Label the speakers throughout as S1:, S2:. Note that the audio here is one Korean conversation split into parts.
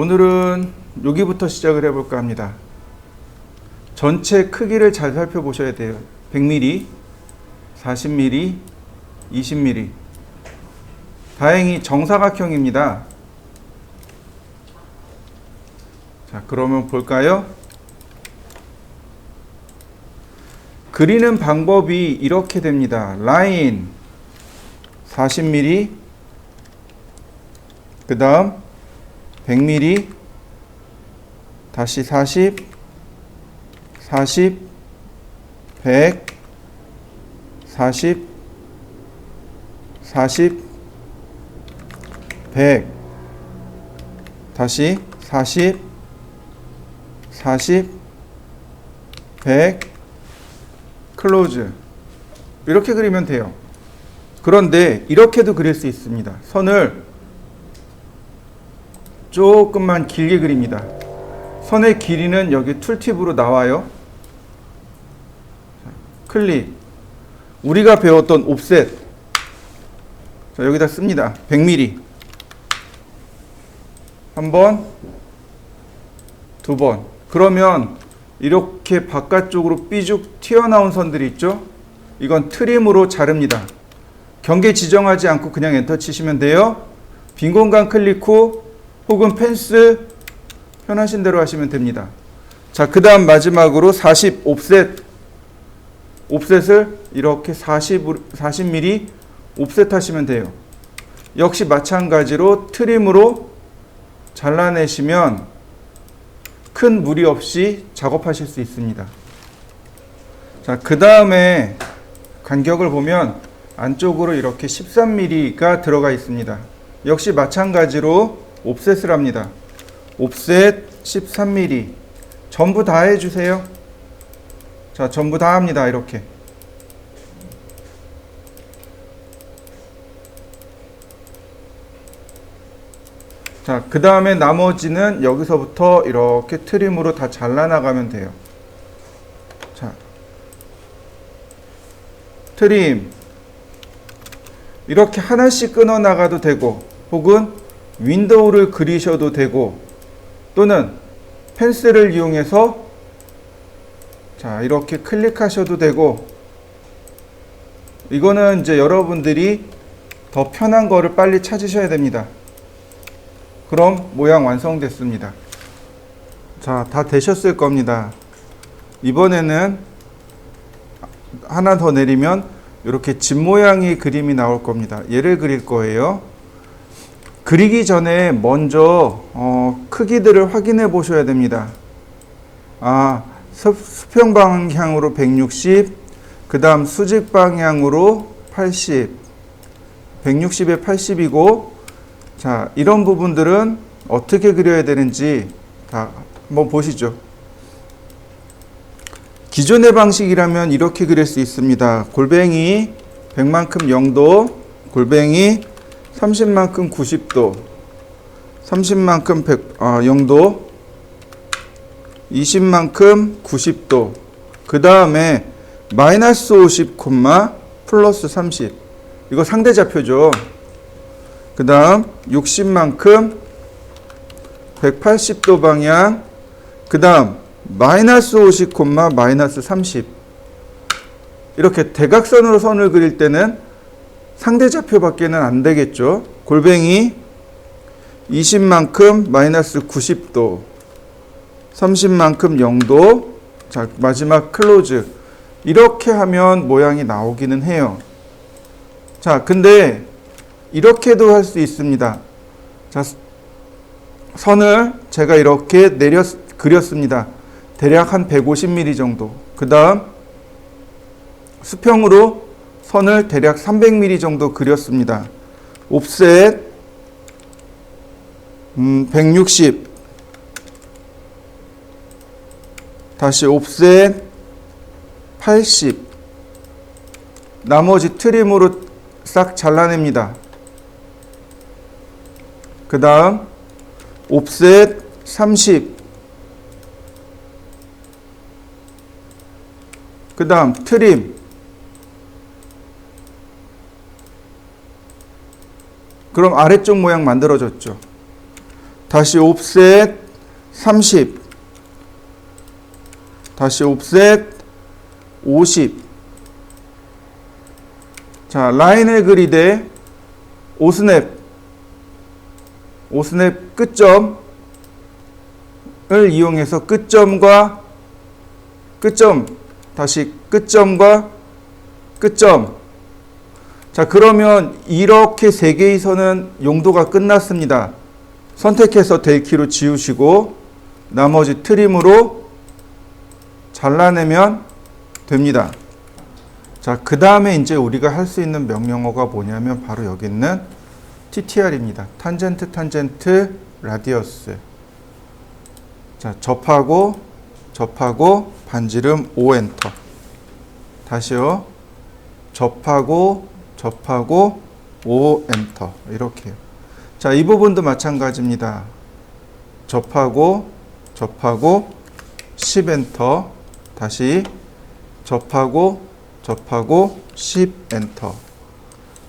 S1: 오늘은 여기부터 시작을 해볼까 합니다. 전체 크기를 잘 살펴보셔야 돼요. 100mm, 40mm, 20mm. 다행히 정사각형입니다. 자, 그러면 볼까요? 그리는 방법이 이렇게 됩니다. 라인 40mm, 그 다음 100mm, 다시 40, 40, 100, 40, 40, 100, 다시 40, 40, 100, 클로즈. 이렇게 그리면 돼요. 그런데 이렇게도 그릴 수 있습니다. 선을 조금만 길게 그립니다. 선의 길이는 여기 툴팁으로 나와요. 클릭. 우리가 배웠던 옵셋. 자, 여기다 씁니다. 100mm. 한 번, 두 번. 그러면 이렇게 바깥쪽으로 삐죽 튀어나온 선들이 있죠? 이건 트림으로 자릅니다. 경계 지정하지 않고 그냥 엔터 치시면 돼요. 빈 공간 클릭 후 혹은 펜스 편하신 대로 하시면 됩니다. 자, 그 다음 마지막으로 40 옵셋을 이렇게 40mm 옵셋 하시면 돼요. 역시 마찬가지로 트림으로 잘라내시면 큰 무리 없이 작업하실 수 있습니다. 자, 그 다음에 간격을 보면 안쪽으로 이렇게 13mm가 들어가 있습니다. 역시 마찬가지로 옵셋을 합니다. 옵셋 13mm. 전부 다 해주세요. 자, 전부 다 합니다. 이렇게. 자, 그 다음에 나머지는 여기서부터 이렇게 트림으로 다 잘라나가면 돼요. 자, 트림. 이렇게 하나씩 끊어 나가도 되고, 혹은 윈도우를 그리셔도 되고, 또는 펜슬을 이용해서 자, 이렇게 클릭하셔도 되고, 이거는 이제 여러분들이 더 편한 거를 빨리 찾으셔야 됩니다. 그럼 모양 완성됐습니다. 자, 다 되셨을 겁니다. 이번에는 하나 더 내리면 이렇게 집 모양의 그림이 나올 겁니다. 얘를 그릴 거예요. 그리기 전에 먼저 크기들을 확인해 보셔야 됩니다. 수평 방향으로 160, 그 다음 수직 방향으로 80, 160에 80이고, 자, 이런 부분들은 어떻게 그려야 되는지 다 한번 보시죠. 기존의 방식이라면 이렇게 그릴 수 있습니다. 골뱅이 100만큼 0도, 골뱅이 30만큼 90도, 30만큼 0도, 20만큼 90도, 그 다음에 마이너스 50, 플러스 30. 이거 상대좌표죠. 그 다음 60만큼 180도 방향, 그 다음 마이너스 50, 마이너스 30. 이렇게 대각선으로 선을 그릴 때는 상대좌표밖에는 안 되겠죠. 골뱅이 20만큼 마이너스 90도, 30만큼 0도, 자, 마지막 클로즈. 이렇게 하면 모양이 나오기는 해요. 자, 근데 이렇게도 할 수 있습니다. 자, 선을 제가 이렇게 그렸습니다. 대략 한 150mm 정도. 그 다음 수평으로 선을 대략 300mm 정도 그렸습니다. 옵셋 160, 다시 옵셋 80, 나머지 트림으로 싹 잘라냅니다. 그 다음 옵셋 30, 그 다음 트림, 그럼 아래쪽 모양 만들어졌죠. 다시 옵셋 30, 다시 옵셋 50. 자, 라인을 그리되 오스냅 끝점을 이용해서 끝점과 끝점, 다시 끝점과 끝점. 자, 그러면 이렇게 세 개의 선은 용도가 끝났습니다. 선택해서 델키로 지우시고 나머지 트림으로 잘라내면 됩니다. 자, 그 다음에 이제 우리가 할 수 있는 명령어가 뭐냐면 바로 여기 있는 TTR입니다. 탄젠트, 탄젠트, 라디어스. 자, 접하고 반지름 5 엔터. 다시요. 접하고 5 엔터. 이렇게요. 자, 이 부분도 마찬가지입니다. 접하고 10 엔터. 다시 접하고 10 엔터.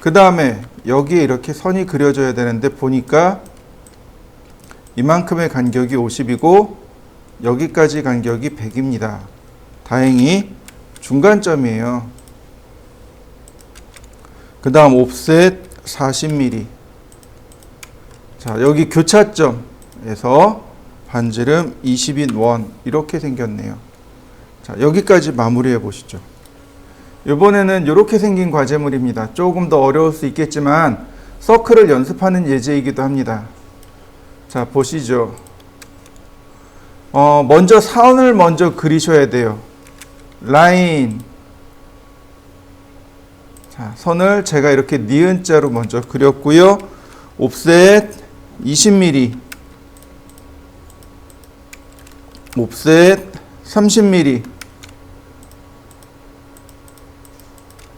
S1: 그 다음에 여기에 이렇게 선이 그려져야 되는데 보니까 이만큼의 간격이 50이고 여기까지 간격이 100입니다. 다행히 중간점이에요. 그 다음 옵셋 40mm. 자, 여기 교차점에서 반지름 20인 원 이렇게 생겼네요. 자, 여기까지 마무리해 보시죠. 이번에는 이렇게 생긴 과제물입니다. 조금 더 어려울 수 있겠지만 서클을 연습하는 예제이기도 합니다. 자, 보시죠. 먼저 선을 먼저 그리셔야 돼요. 라인. 자, 선을 제가 이렇게 니은자로 먼저 그렸고요. 옵셋 20mm. 옵셋 30mm.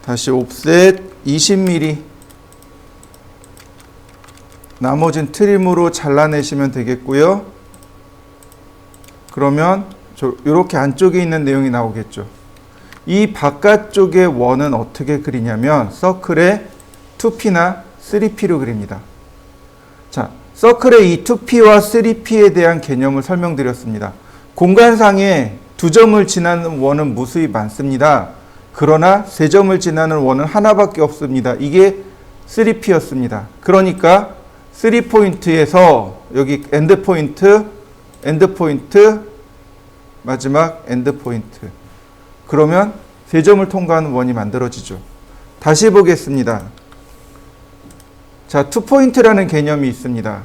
S1: 다시 옵셋 20mm. 나머진 트림으로 잘라내시면 되겠고요. 그러면 이렇게 안쪽에 있는 내용이 나오겠죠. 이 바깥쪽의 원은 어떻게 그리냐면 서클의 2P나 3P로 그립니다. 자, 서클의 이 2P와 3P에 대한 개념을 설명드렸습니다. 공간상에 두 점을 지나는 원은 무수히 많습니다. 그러나 세 점을 지나는 원은 하나밖에 없습니다. 이게 3P였습니다. 그러니까 3포인트에서 여기 엔드포인트, 마지막 엔드포인트. 그러면 세 점을 통과하는 원이 만들어지죠. 다시 보겠습니다. 자, 투포인트라는 개념이 있습니다.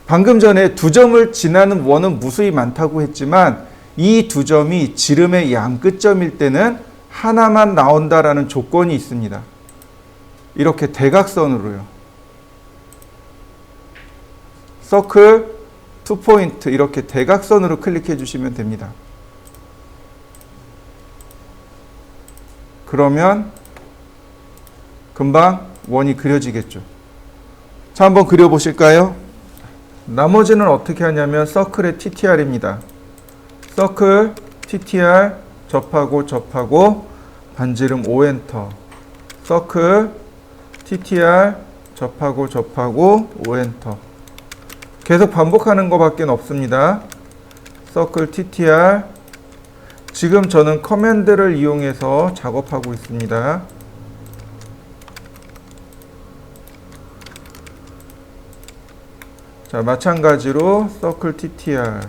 S1: 방금 전에 두 점을 지나는 원은 무수히 많다고 했지만 이 두 점이 지름의 양 끝점일 때는 하나만 나온다라는 조건이 있습니다. 이렇게 대각선으로요. 서클, 투포인트 이렇게 대각선으로 클릭해 주시면 됩니다. 그러면 금방 원이 그려지겠죠. 자, 한번 그려보실까요? 나머지는 어떻게 하냐면 서클의 TTR입니다. 서클, TTR, 접하고 반지름 5 엔터. 서클, TTR, 접하고 5 엔터. 계속 반복하는 것밖에 없습니다. 서클, TTR. 지금 저는 커맨드를 이용해서 작업하고 있습니다. 자, 마찬가지로 서클, TTR.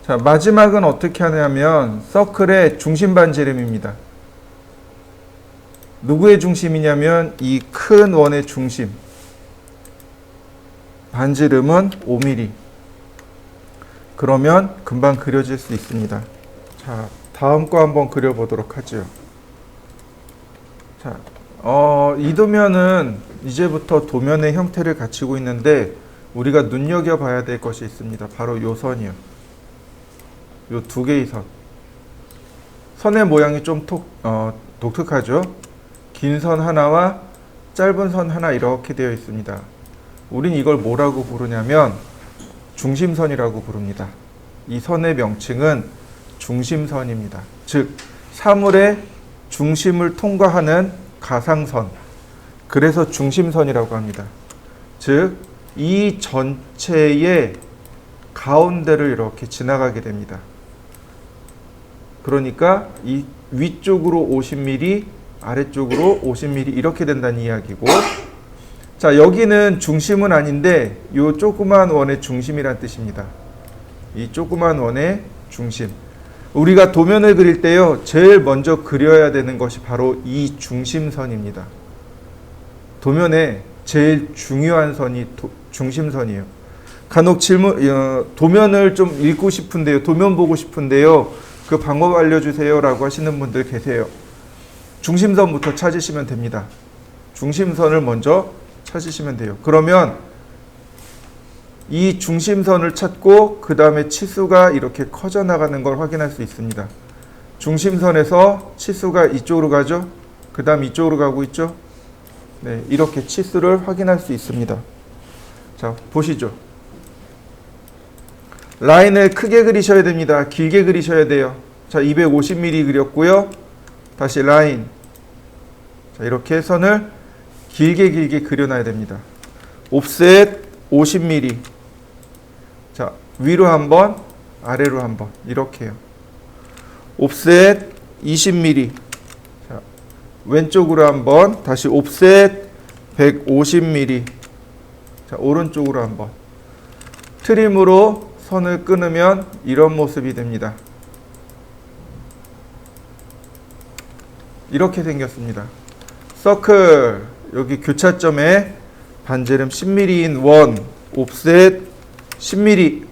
S1: 자, 마지막은 어떻게 하냐면 서클의 중심 반지름입니다. 누구의 중심이냐면 이 큰 원의 중심. 반지름은 5mm. 그러면 금방 그려질 수 있습니다. 자, 다음 거 한번 그려보도록 하죠. 자, 이 도면은 이제부터 도면의 형태를 갖추고 있는데 우리가 눈여겨봐야 될 것이 있습니다. 바로 요 선이요. 요 두 개의 선. 선의 모양이 좀 독특하죠. 긴 선 하나와 짧은 선 하나 이렇게 되어 있습니다. 우린 이걸 뭐라고 부르냐면 중심선이라고 부릅니다. 이 선의 명칭은 중심선입니다. 즉 사물의 중심을 통과하는 가상선, 그래서 중심선이라고 합니다. 즉, 이 전체의 가운데를 이렇게 지나가게 됩니다. 그러니까 이 위쪽으로 50mm, 아래쪽으로 50mm 이렇게 된다는 이야기고, 자, 여기는 중심은 아닌데 이 조그만 원의 중심이란 뜻입니다. 이 조그만 원의 중심. 우리가 도면을 그릴 때요, 제일 먼저 그려야 되는 것이 바로 이 중심선입니다. 도면에 제일 중요한 선이 중심선이에요. 간혹 도면을 좀 읽고 싶은데요, 도면 보고 싶은데요, 그 방법 알려주세요 라고 하시는 분들 계세요. 중심선부터 찾으시면 됩니다. 중심선을 먼저 찾으시면 돼요. 그러면 이 중심선을 찾고 그 다음에 치수가 이렇게 커져 나가는 걸 확인할 수 있습니다. 중심선에서 치수가 이쪽으로 가죠. 그 다음 이쪽으로 가고 있죠. 네, 이렇게 치수를 확인할 수 있습니다. 자, 보시죠. 라인을 크게 그리셔야 됩니다. 길게 그리셔야 돼요. 자, 250mm 그렸고요. 다시 라인. 자, 이렇게 선을 길게 그려놔야 됩니다. 옵셋 50mm. 자, 위로 한번, 아래로 한번 이렇게요. 옵셋 20mm. 자, 왼쪽으로 한번, 다시 옵셋 150mm. 자, 오른쪽으로 한번. 트림으로 선을 끊으면 이런 모습이 됩니다. 이렇게 생겼습니다. 서클, 여기 교차점에 반지름 10mm인 원, 옵셋 10mm.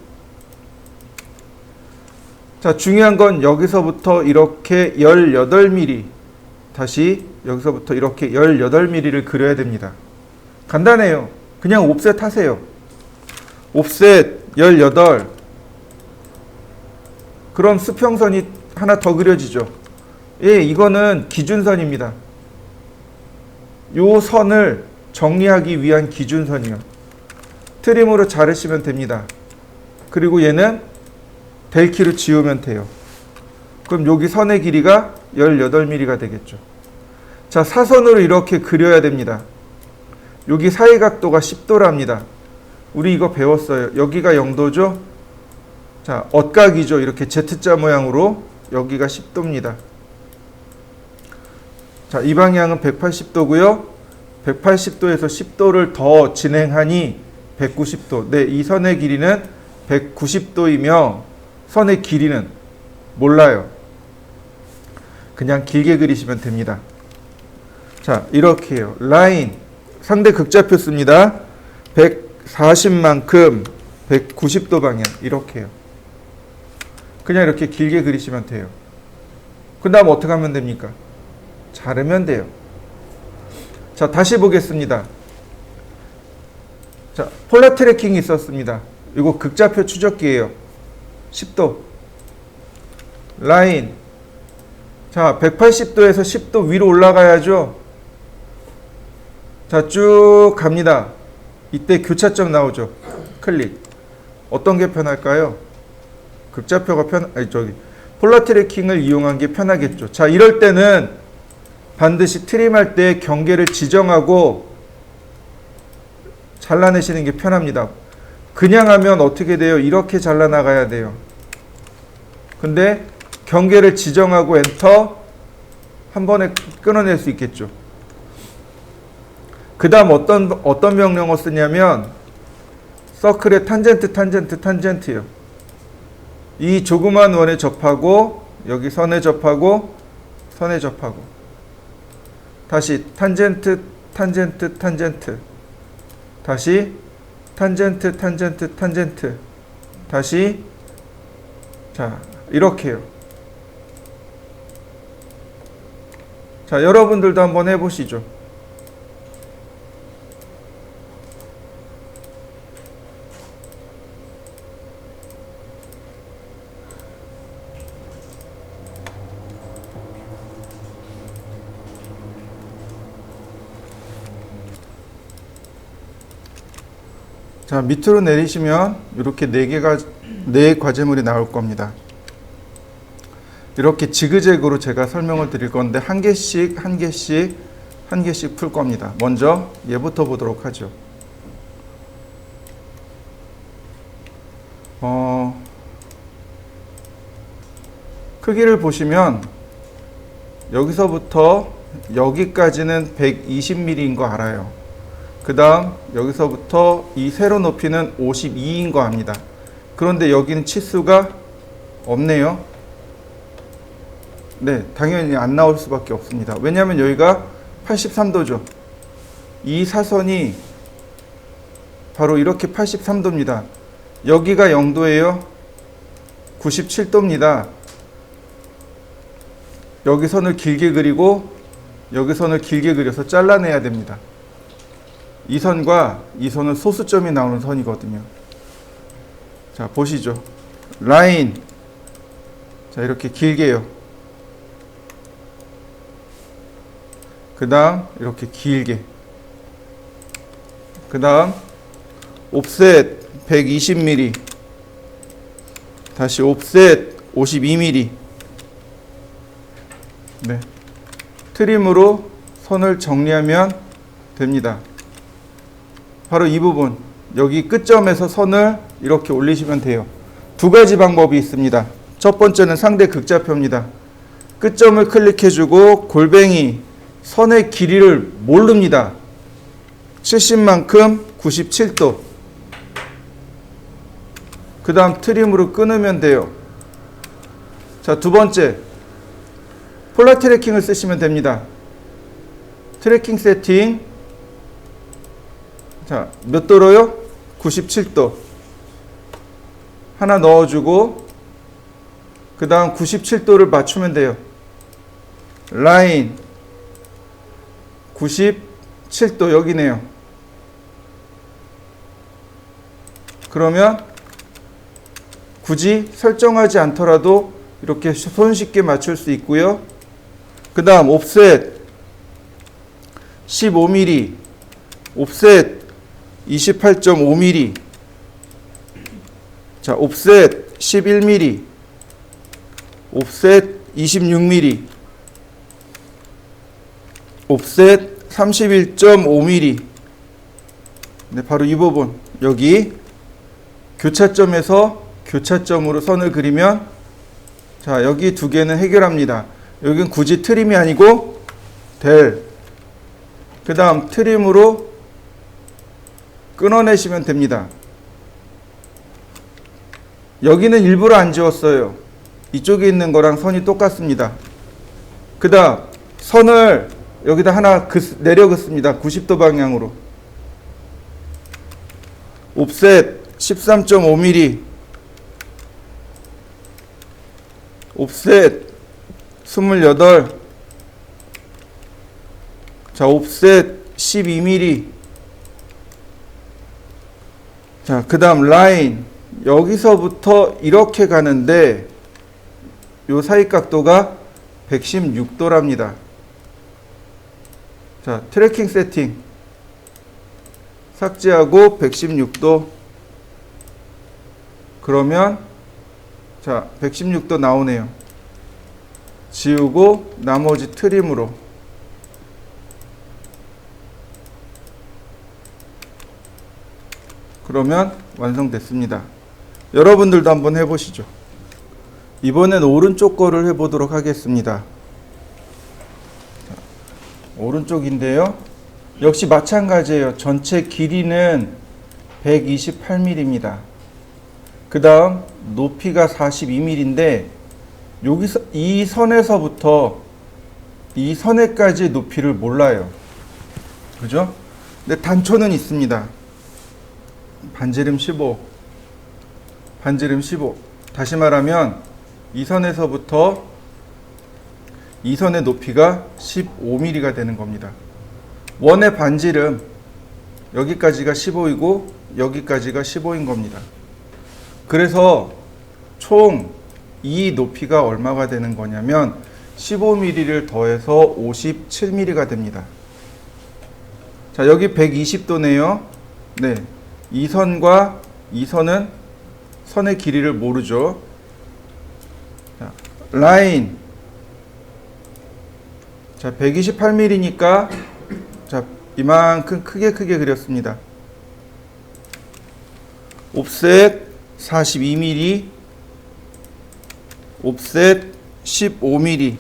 S1: 자, 중요한 건 여기서부터 이렇게 18mm, 다시 여기서부터 이렇게 18mm를 그려야 됩니다. 간단해요. 그냥 옵셋 하세요. 옵셋 18. 그럼 수평선이 하나 더 그려지죠. 예, 이거는 기준선입니다. 요 선을 정리하기 위한 기준선이요. 트림으로 자르시면 됩니다. 그리고 얘는 델키로 지우면 돼요. 그럼 여기 선의 길이가 18mm가 되겠죠. 자, 사선으로 이렇게 그려야 됩니다. 여기 사이각도가 10도랍니다. 우리 이거 배웠어요. 여기가 0도죠. 자, 엇각이죠. 이렇게 Z자 모양으로 여기가 10도입니다. 자, 이 방향은 180도고요. 180도에서 10도를 더 진행하니 190도. 네, 이 선의 길이는 190도이며 선의 길이는 몰라요. 그냥 길게 그리시면 됩니다. 자, 이렇게 해요. 라인, 상대 극좌표 씁니다. 140만큼 190도 방향, 이렇게 해요. 그냥 이렇게 길게 그리시면 돼요. 그 다음 어떻게 하면 됩니까? 자르면 돼요. 자, 다시 보겠습니다. 자, 폴라 트래킹이 있었습니다. 이거 극좌표 추적기예요. 10도. 라인. 자, 180도에서 10도 위로 올라가야죠. 자, 쭉 갑니다. 이때 교차점 나오죠. 클릭. 어떤 게 편할까요? 극좌표가 폴라 트래킹을 이용한 게 편하겠죠. 자, 이럴 때는 반드시 트림할 때 경계를 지정하고 잘라내시는 게 편합니다. 그냥 하면 어떻게 돼요? 이렇게 잘라나가야 돼요. 근데 경계를 지정하고 엔터 한 번에 끊어낼 수 있겠죠. 그 다음 어떤 명령어 쓰냐면 서클의 탄젠트예요. 이 조그만 원에 접하고 여기 선에 접하고 선에 접하고 다시 탄젠트 다시 탄젠트 다시. 자, 이렇게요. 자, 여러분들도 한번 해보시죠. 자, 밑으로 내리시면 이렇게 네 과제물이 나올 겁니다. 이렇게 지그재그로 제가 설명을 드릴 건데 한 개씩 풀 겁니다. 먼저 얘부터 보도록 하죠. 크기를 보시면 여기서부터 여기까지는 120mm인 거 알아요. 그 다음 여기서부터 이 세로 높이는 52인 거 압니다. 그런데 여기는 치수가 없네요. 네, 당연히 안 나올 수밖에 없습니다. 왜냐하면 여기가 83도죠. 이 사선이 바로 이렇게 83도입니다. 여기가 0도예요. 97도입니다. 여기 선을 길게 그리고 여기 선을 길게 그려서 잘라내야 됩니다. 이 선과 이 선은 소수점이 나오는 선이거든요. 자, 보시죠. 라인. 자, 이렇게 길게요. 그 다음 이렇게 길게. 그 다음 옵셋 120mm. 다시 옵셋 52mm. 네. 트림으로 선을 정리하면 됩니다. 바로 이 부분, 여기 끝점에서 선을 이렇게 올리시면 돼요. 두 가지 방법이 있습니다. 첫 번째는 상대 극좌표입니다. 끝점을 클릭해주고 골뱅이 선의 길이를 모릅니다. 70만큼 97도. 그 다음 트림으로 끊으면 돼요. 자, 두 번째, 폴라 트래킹을 쓰시면 됩니다. 트래킹 세팅. 자, 몇 도로요? 97도. 하나 넣어주고, 그 다음 97도를 맞추면 돼요. 라인. 97도 여기네요. 그러면 굳이 설정하지 않더라도 이렇게 손쉽게 맞출 수 있고요. 그 다음 옵셋 15mm, 옵셋 28.5mm, 자, 옵셋 11mm, 옵셋 26mm, 옵셋 31.5mm. 네, 바로 이 부분. 여기 교차점에서 교차점으로 선을 그리면, 자, 여기 두 개는 해결합니다. 여긴 굳이 트림이 아니고 델. 그 다음 트림으로 끊어내시면 됩니다. 여기는 일부러 안 지웠어요. 이쪽에 있는 거랑 선이 똑같습니다. 그 다음 선을 여기다 하나 내려 긋습니다. 90도 방향으로. 옵셋 13.5mm, 옵셋 28, 자, 옵셋 12mm. 자, 그 다음 라인. 여기서부터 이렇게 가는데 요 사이 각도가 116도랍니다. 자, 트래킹 세팅 삭제하고 116도. 그러면 자, 116도 나오네요. 지우고 나머지 트림으로. 그러면 완성됐습니다. 여러분들도 한번 해보시죠. 이번엔 오른쪽 거를 해보도록 하겠습니다. 자, 오른쪽인데요. 역시 마찬가지예요. 전체 길이는 128mm입니다. 그 다음 높이가 42mm인데 여기서 이 선에서부터 이 선에까지 높이를 몰라요. 그죠? 근데 단초는 있습니다. 반지름 15, 반지름 15. 다시 말하면 이 선에서부터 이 선의 높이가 15mm가 되는 겁니다. 원의 반지름 여기까지가 15이고 여기까지가 15인 겁니다. 그래서 총 이 높이가 얼마가 되는 거냐면 15mm를 더해서 57mm가 됩니다. 자, 여기 120도네요. 네, 이 선과 이 선은 선의 길이를 모르죠. 자, 라인. 자, 128mm니까 자, 이만큼 크게 그렸습니다. 옵셋 42mm, 옵셋 15mm,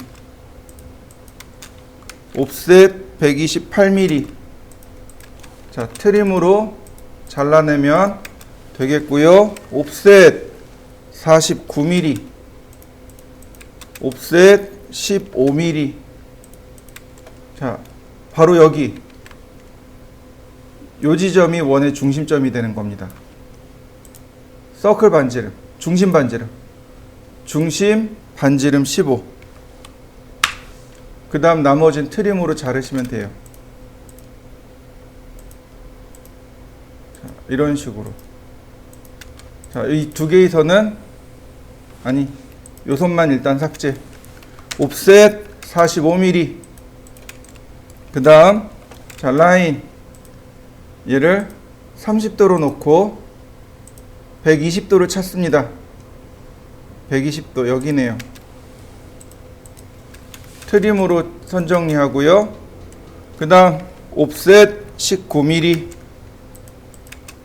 S1: 옵셋 128mm. 자, 트림으로 잘라내면 되겠고요. 옵셋 49mm, 옵셋 15mm. 자, 바로 여기 요 지점이 원의 중심점이 되는 겁니다. 서클 반지름, 중심 반지름, 중심 반지름 15. 그 다음 나머지는 트림으로 자르시면 돼요. 자, 이런 식으로. 자, 이 두 개의 선은, 아니, 요 선만 일단 삭제. 옵셋 45mm. 그 다음, 자, 라인. 얘를 30도로 놓고 120도를 찾습니다. 120도 여기네요. 트림으로 선 정리하고요. 그 다음 옵셋 19mm,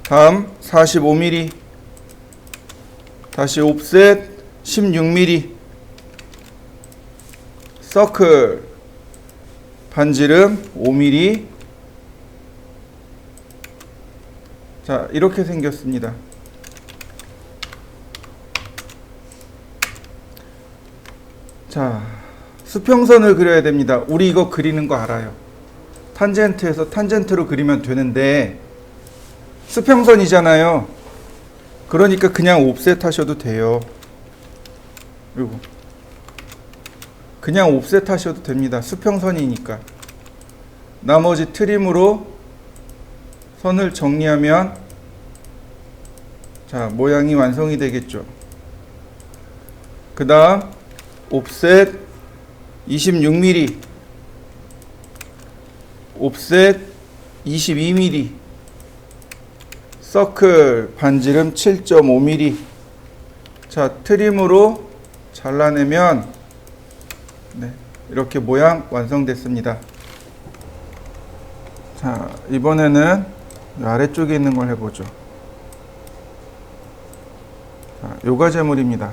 S1: 다음 45mm, 다시 옵셋 16mm, 서클 반지름 5mm. 자, 이렇게 생겼습니다. 자, 수평선을 그려야 됩니다. 우리 이거 그리는 거 알아요. 탄젠트에서 탄젠트로 그리면 되는데 수평선이잖아요. 그러니까 그냥 옵셋 하셔도 돼요. 그리고 그냥 옵셋 하셔도 됩니다. 수평선이니까. 나머지 트림으로 선을 정리하면 자, 모양이 완성이 되겠죠. 그 다음 옵셋 26mm, 옵셋 22mm, 서클 반지름 7.5mm. 자, 트림으로 잘라내면 네, 이렇게 모양 완성됐습니다. 자, 이번에는 아래쪽에 있는 걸 해보죠. 자, 요가제물입니다.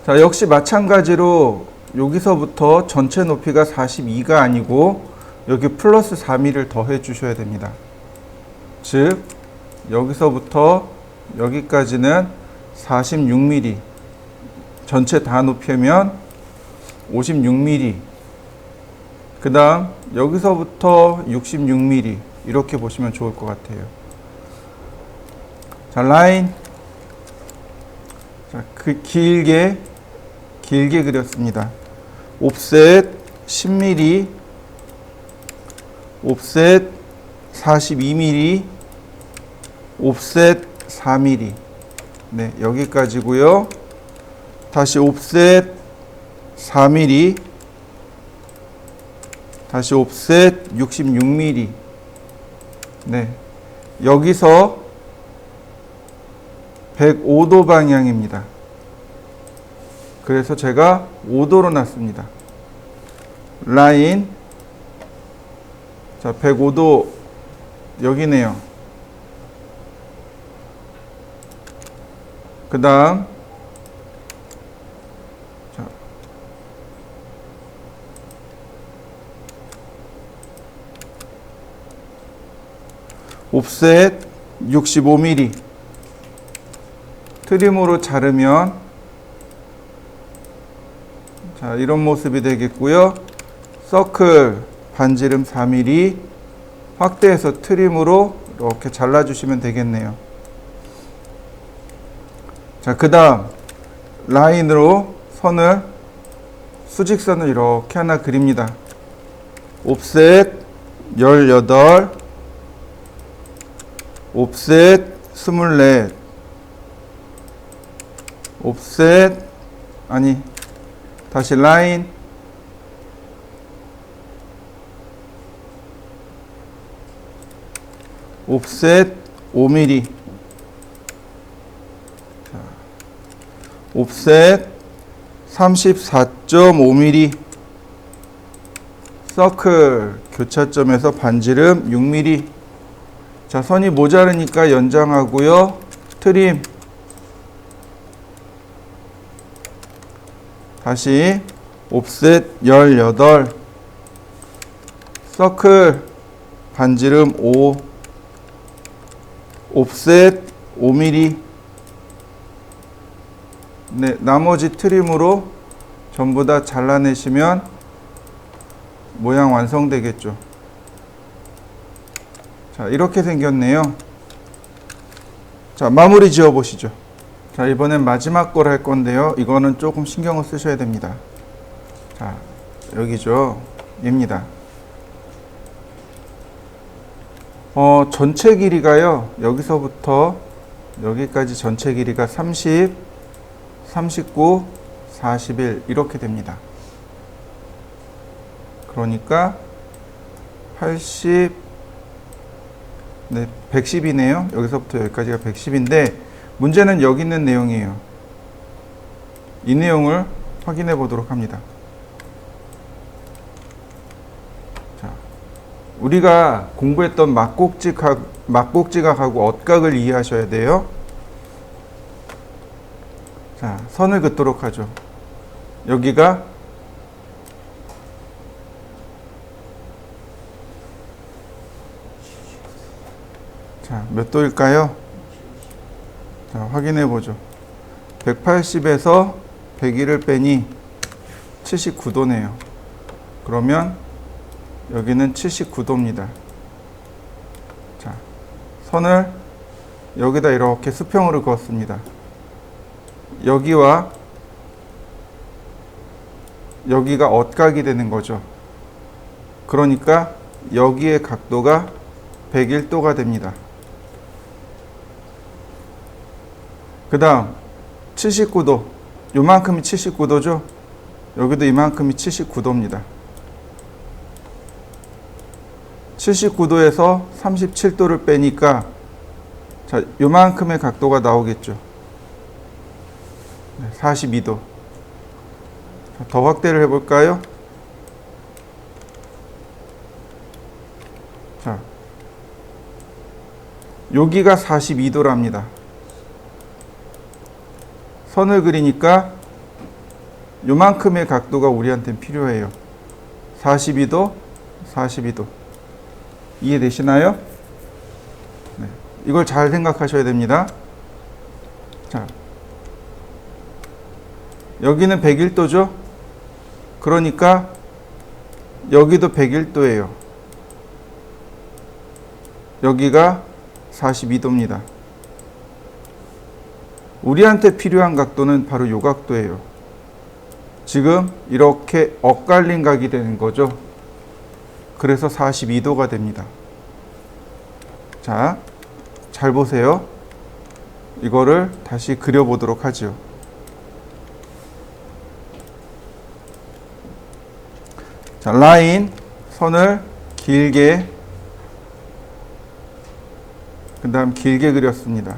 S1: 자, 역시 마찬가지로 여기서부터 전체 높이가 42가 아니고 여기 플러스 4mm를 더해 주셔야 됩니다. 즉 여기서부터 여기까지는 46mm, 전체 다 높이면 56mm, 그 다음 여기서부터 66mm 이렇게 보시면 좋을 것 같아요. 자, 라인. 자, 길게 그렸습니다. 옵셋 10mm, 옵셋 42mm, 옵셋 4mm. 네, 여기까지고요. 다시 옵셋 4mm, 다시 옵셋 66mm. 네, 여기서 105도 방향입니다. 그래서 제가 5도로 놨습니다. 라인. 자, 105도 여기네요. 그 다음 자, 옵셋 65mm. 트림으로 자르면 자, 이런 모습이 되겠고요. 서클 반지름 4mm 확대해서 트림으로 이렇게 잘라주시면 되겠네요. 자, 그 다음 라인으로 선을, 수직선을 이렇게 하나 그립니다. 옵셋 18, 옵셋 24, 옵셋, 아니, 다시 라인, 옵셋 5mm. 자, 옵셋 34.5mm, 서클 교차점에서 반지름 6mm. 자, 선이 모자르니까 연장하고요. 트림. 다시 옵셋 18, 서클 반지름 5, 옵셋 5mm. 네, 나머지 트림으로 전부 다 잘라내시면 모양 완성되겠죠. 자, 이렇게 생겼네요. 자, 마무리 지어 보시죠. 자, 이번엔 마지막 걸 할 건데요. 이거는 조금 신경을 쓰셔야 됩니다. 자, 여기죠. 입니다. 전체 길이가요. 여기서부터 여기까지 전체 길이가 30, 39, 41 이렇게 됩니다. 그러니까 80, 네, 110이네요. 여기서부터 여기까지가 110인데 문제는 여기 있는 내용이에요. 이 내용을 확인해 보도록 합니다. 자, 우리가 공부했던 막곡지각하고 엇각을 이해하셔야 돼요. 자, 선을 긋도록 하죠. 여기가 자, 몇 도일까요? 자, 확인해 보죠. 180에서 101을 빼니 79도네요. 그러면 여기는 79도입니다. 자, 선을 여기다 이렇게 수평으로 그었습니다. 여기와 여기가 엇각이 되는 거죠. 그러니까 여기의 각도가 101도가 됩니다. 그 다음 79도, 요만큼이 79도죠. 여기도 이만큼이 79도입니다. 79도에서 37도를 빼니까 자, 요만큼의 각도가 나오겠죠. 42도. 자, 더 확대를 해볼까요? 자, 여기가 42도랍니다. 선을 그리니까 요만큼의 각도가 우리한테는 필요해요. 42도, 42도. 이해되시나요? 네. 이걸 잘 생각하셔야 됩니다. 자, 여기는 101도죠? 그러니까 여기도 101도예요. 여기가 42도입니다. 우리한테 필요한 각도는 바로 요 각도예요. 지금 이렇게 엇갈린 각이 되는 거죠. 그래서 42도가 됩니다. 자, 잘 보세요. 이거를 다시 그려보도록 하죠. 자, 라인, 선을 길게, 그 다음 길게 그렸습니다.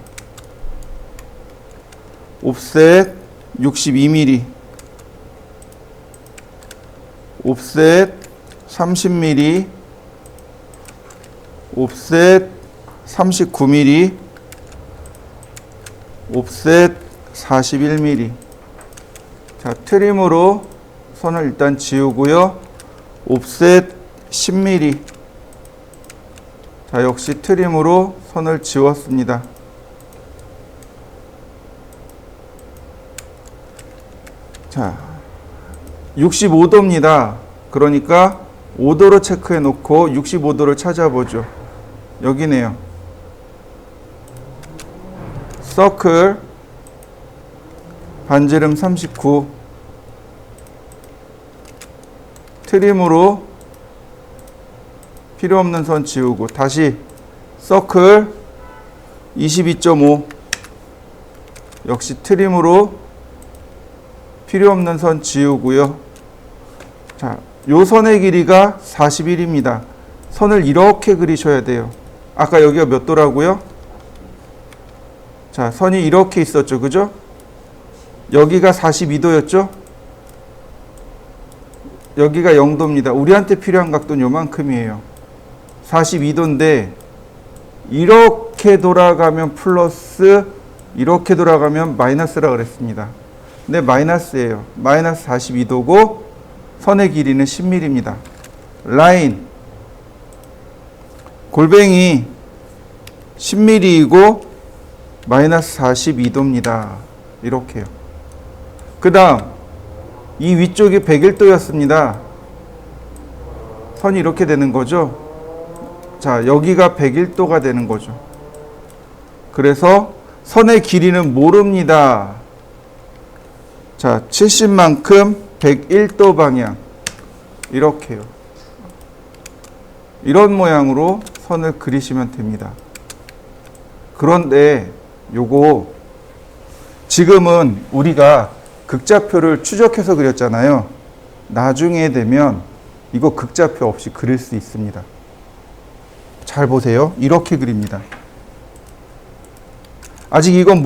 S1: 옵셋 62mm, 옵셋 30mm, 옵셋 39mm, 옵셋 41mm. 자, 트림으로 선을 일단 지우고요. 옵셋 10mm. 자, 역시 트림으로 선을 지웠습니다. 자, 65도입니다. 그러니까 5도로 체크해 놓고 65도를 찾아보죠. 여기네요. 서클 반지름 39, 트림으로 필요 없는 선 지우고 다시 서클 22.5, 역시 트림으로 필요 없는 선 지우고요. 자, 요 선의 길이가 41입니다. 선을 이렇게 그리셔야 돼요. 아까 여기가 몇 도라고요? 자, 선이 이렇게 있었죠. 그죠? 여기가 42도였죠? 여기가 0도입니다. 우리한테 필요한 각도는 요만큼이에요. 42도인데 이렇게 돌아가면 플러스, 이렇게 돌아가면 마이너스라 그랬습니다. 근데 마이너스예요. 마이너스 42도고 선의 길이는 10mm입니다. 라인 골뱅이 10mm이고 마이너스 42도입니다. 이렇게요. 그 다음 이 위쪽이 101도였습니다. 선이 이렇게 되는 거죠. 자, 여기가 101도가 되는 거죠. 그래서 선의 길이는 모릅니다. 자, 70만큼 101도 방향. 이렇게요. 이런 모양으로 선을 그리시면 됩니다. 그런데 요거 지금은 우리가 극좌표를 추적해서 그렸잖아요. 나중에 되면 이거 극좌표 없이 그릴 수 있습니다. 잘 보세요. 이렇게 그립니다. 아직 이건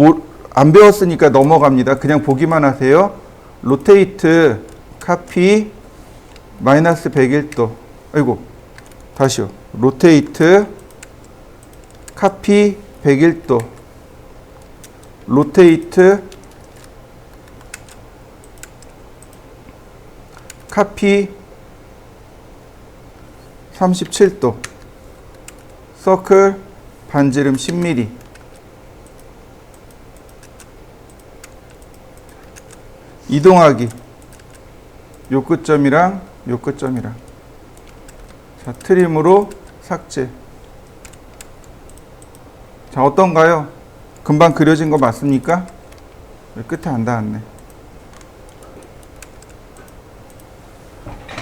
S1: 안 배웠으니까 넘어갑니다. 그냥 보기만 하세요. 로테이트 카피 마이너스 101도. 아이고, 다시요. 로테이트 카피 101도. 로테이트 카피 37도. 서클 반지름 10mm. 이동하기. 요 끝점이랑 요 끝점이랑. 자, 트림으로 삭제. 자, 어떤가요? 금방 그려진 거 맞습니까? 왜 끝에 안 닿았네.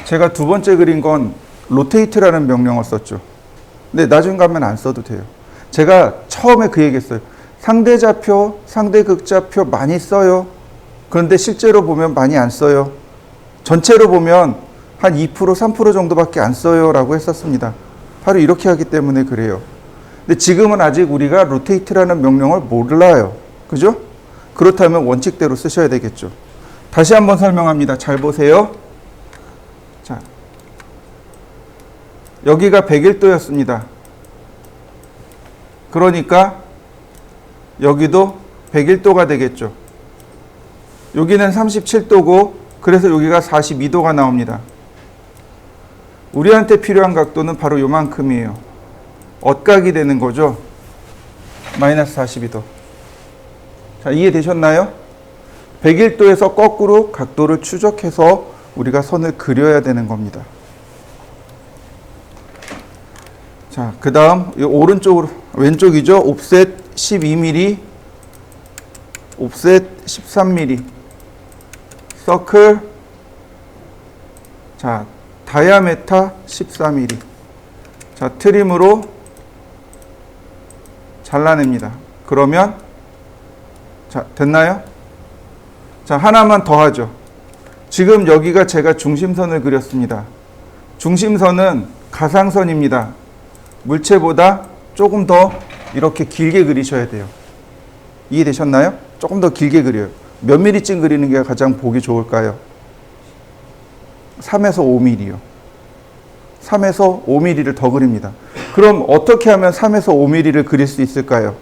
S1: 제가 두 번째 그린 건 로테이트라는 명령을 썼죠. 근데 나중에 가면 안 써도 돼요. 제가 처음에 그 얘기했어요. 상대좌표, 상대극좌표 많이 써요. 그런데 실제로 보면 많이 안 써요. 전체로 보면 한 2%, 3% 정도밖에 안 써요 라고 했었습니다. 바로 이렇게 하기 때문에 그래요. 근데 지금은 아직 우리가 로테이트라는 명령을 몰라요. 그죠? 그렇다면 원칙대로 쓰셔야 되겠죠. 다시 한번 설명합니다. 잘 보세요. 자, 여기가 101도였습니다. 그러니까 여기도 101도가 되겠죠. 여기는 37도고 그래서 여기가 42도가 나옵니다. 우리한테 필요한 각도는 바로 요만큼이에요. 엇각이 되는 거죠. 마이너스 42도. 자, 이해되셨나요? 101도에서 거꾸로 각도를 추적해서 우리가 선을 그려야 되는 겁니다. 자, 그 다음 오른쪽으로, 왼쪽이죠. 옵셋 12mm, 옵셋 13mm, 서클, 자, 다이아메타 14mm. 자, 트림으로 잘라냅니다. 그러면, 자, 됐나요? 자, 하나만 더 하죠. 지금 여기가 제가 중심선을 그렸습니다. 중심선은 가상선입니다. 물체보다 조금 더 이렇게 길게 그리셔야 돼요. 이해되셨나요? 조금 더 길게 그려요. 몇 미리쯤 그리는 게 가장 보기 좋을까요? 3에서 5mm요. 3에서 5mm를 더 그립니다. 그럼 어떻게 하면 3에서 5mm를 그릴 수 있을까요?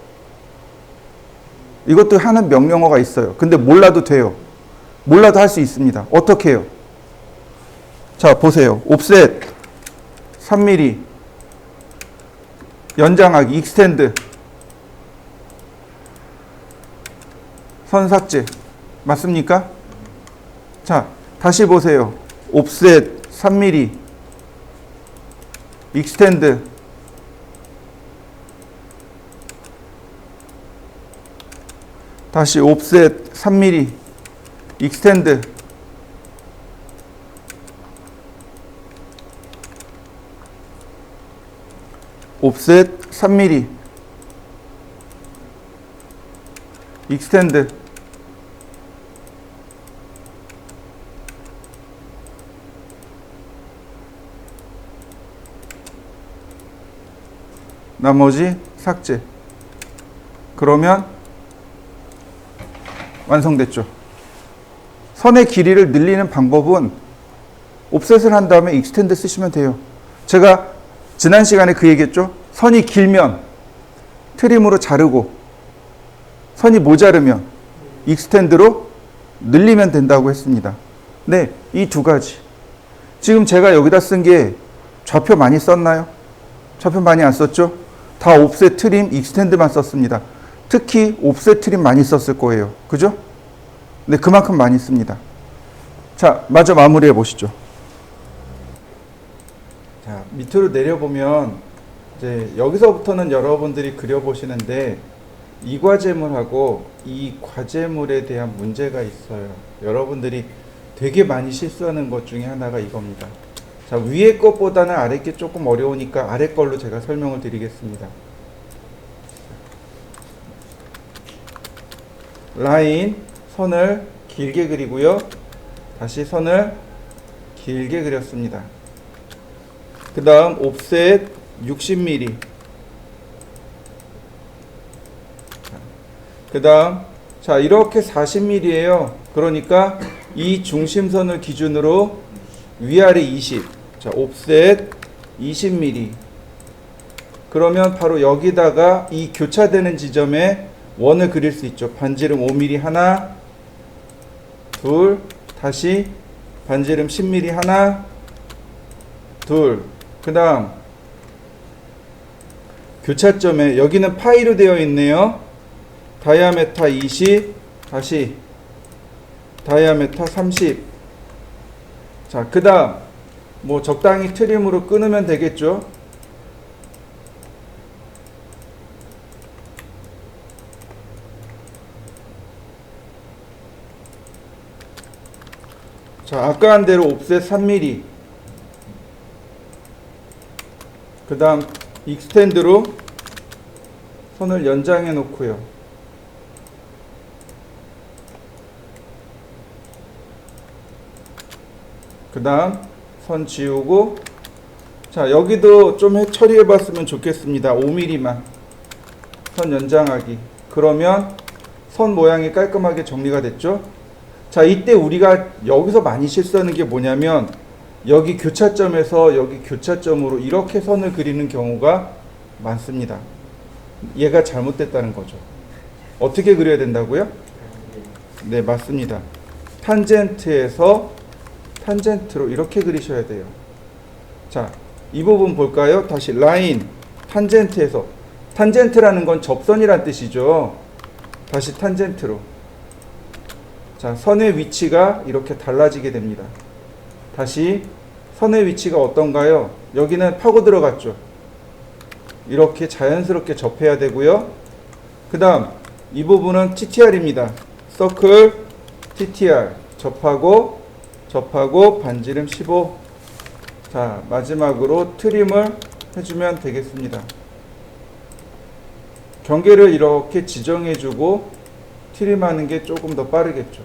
S1: 이것도 하는 명령어가 있어요. 근데 몰라도 돼요. 몰라도 할 수 있습니다. 어떻게 해요? 자, 보세요. 옵셋 3mm, 연장하기, 익스텐드, 선 삭제. 맞습니까? 자, 다시 보세요. 옵셋 3mm, 익스텐드, 다시 옵셋 3mm, 익스텐드, 옵셋 3mm, 익스텐드, 나머지 삭제. 그러면 완성됐죠. 선의 길이를 늘리는 방법은 옵셋을 한 다음에 익스텐드 쓰시면 돼요. 제가 지난 시간에 그 얘기했죠. 선이 길면 트림으로 자르고 선이 모자르면 익스텐드로 늘리면 된다고 했습니다. 네, 이 두 가지. 지금 제가 여기다 쓴 게 좌표 많이 썼나요? 좌표 많이 안 썼죠? 다 옵셋, 트림, 익스텐드만 썼습니다. 특히 옵셋, 트림 많이 썼을 거예요. 그죠? 네, 그만큼 많이 씁니다. 자, 마저 마무리해 보시죠. 자, 밑으로 내려보면 이제 여기서부터는 여러분들이 그려보시는데 이 과제물하고 이 과제물에 대한 문제가 있어요. 여러분들이 되게 많이 실수하는 것 중에 하나가 이겁니다. 자, 위에 것보다는 아래 게 조금 어려우니까 아래 걸로 제가 설명을 드리겠습니다. 라인, 선을 길게 그리고요. 다시 선을 길게 그렸습니다. 그 다음 옵셋 60mm. 그 다음 자, 이렇게 40mm예요. 그러니까 이 중심선을 기준으로 위아래 20. 자, 옵셋 20mm. 그러면 바로 여기다가 이 교차되는 지점에 원을 그릴 수 있죠. 반지름 5mm 하나, 둘, 다시 반지름 10mm 하나, 둘. 그 다음 교차점에 여기는 파이로 되어 있네요. 다이아메타 20, 다시 다이아메타 30. 자, 그 다음 뭐 적당히 트림으로 끊으면 되겠죠. 자, 아까 한 대로 옵셋 3mm. 그 다음 익스텐드로 선을 연장해 놓고요. 그 다음 선 지우고, 자, 여기도 좀 처리해 봤으면 좋겠습니다. 5mm만 선 연장하기. 그러면 선 모양이 깔끔하게 정리가 됐죠. 자, 이때 우리가 여기서 많이 실수하는 게 뭐냐면 여기 교차점에서 여기 교차점으로 이렇게 선을 그리는 경우가 많습니다. 얘가 잘못됐다는 거죠. 어떻게 그려야 된다고요? 네, 맞습니다. 탄젠트에서 탄젠트로 이렇게 그리셔야 돼요. 자, 이 부분 볼까요? 다시 라인, 탄젠트에서. 탄젠트라는 건 접선이란 뜻이죠. 다시 탄젠트로. 자, 선의 위치가 이렇게 달라지게 됩니다. 다시 선의 위치가 어떤가요? 여기는 파고 들어갔죠. 이렇게 자연스럽게 접해야 되고요. 그 다음 이 부분은 TTR입니다. 서클 TTR 접하고 반지름 15. 자, 마지막으로 트림을 해주면 되겠습니다. 경계를 이렇게 지정해주고 트림하는 게 조금 더 빠르겠죠.